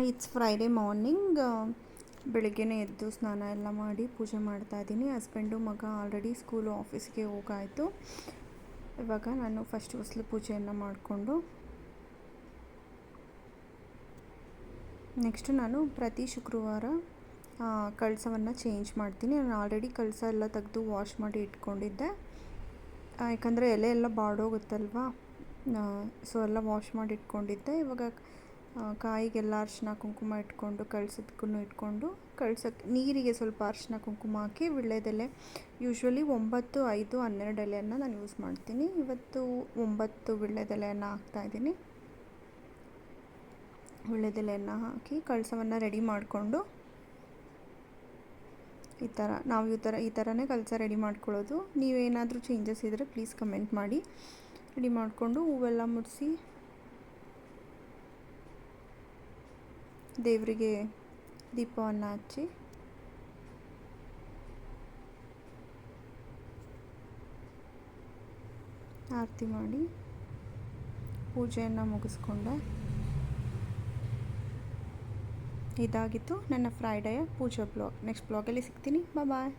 It's Friday morning. ಬೆಳಗ್ಗೆನೇ ಎದ್ದು ಸ್ನಾನ ಎಲ್ಲ ಮಾಡಿ ಪೂಜೆ ಮಾಡ್ತಾಯಿದ್ದೀನಿ. ಹಸ್ಬೆಂಡು ಮಗ ಆಲ್ರೆಡಿ ಸ್ಕೂಲು ಆಫೀಸ್ಗೆ ಹೋಗಾಯಿತು. ಇವಾಗ ನಾನು ಫಸ್ಟ್ ಹೊಸ್ಲು ಪೂಜೆಯನ್ನು ಮಾಡಿಕೊಂಡು ನೆಕ್ಸ್ಟು ನಾನು ಪ್ರತಿ ಶುಕ್ರವಾರ ಕಳಸವನ್ನು ಚೇಂಜ್ ಮಾಡ್ತೀನಿ. ನಾನು ಆಲ್ರೆಡಿ ಕಳಸ ಎಲ್ಲ ತೆಗೆದು ವಾಶ್ ಮಾಡಿ ಇಟ್ಕೊಂಡಿದ್ದೆ, ಯಾಕಂದರೆ ಎಲೆ ಎಲ್ಲ ಬಾಡೋಗುತ್ತಲ್ವ, ಸೊ ಎಲ್ಲ ವಾಶ್ ಮಾಡಿ ಇಟ್ಕೊಂಡಿದ್ದೆ. ಇವಾಗ ಕಾಯಿಗೆಲ್ಲ ಅರಿಶಿನ ಕುಂಕುಮ ಇಟ್ಕೊಂಡು ಕಳಸಕ್ಕೂ ಇಟ್ಕೊಂಡು ಕಳ್ಸಕ್ಕೆ ನೀರಿಗೆ ಸ್ವಲ್ಪ ಅರಿಶಿನ ಕುಂಕುಮ ಹಾಕಿ ವೀಳ್ಯದೆಲೆ, ಯೂಶ್ವಲಿ 9, 5, 12 ಎಲೆಯನ್ನು ನಾನು ಯೂಸ್ ಮಾಡ್ತೀನಿ. ಇವತ್ತು 9 ವೀಳ್ಯದೆಲೆಯನ್ನು ಹಾಕ್ತಾಯಿದ್ದೀನಿ. ವೀಳ್ಯದೆಲೆಯನ್ನು ಹಾಕಿ ಕಳಸವನ್ನು ರೆಡಿ ಮಾಡಿಕೊಂಡು ಈ ಥರನೇ ಕಳಸ ರೆಡಿ ಮಾಡ್ಕೊಳ್ಳೋದು. ನೀವೇನಾದರೂ ಚೇಂಜಸ್ ಇದ್ದರೆ ಪ್ಲೀಸ್ ಕಮೆಂಟ್ ಮಾಡಿ. ರೆಡಿ ಮಾಡಿಕೊಂಡು ಹೂವೆಲ್ಲ ಮುಡಿಸಿ ದೇವರಿಗೆ ದೀಪವನ್ನು ಹಚ್ಚಿ ಆರತಿ ಮಾಡಿ ಪೂಜೆಯನ್ನು ಮುಗಿಸ್ಕೊಂಡೆ. ಇದಾಗಿತ್ತು ನನ್ನ ಫ್ರೈಡೆಯ ಪೂಜಾ ಬ್ಲಾಗ್. ನೆಕ್ಸ್ಟ್ ಬ್ಲಾಗಲ್ಲಿ ಸಿಗ್ತೀನಿ. ಬಾಯ್.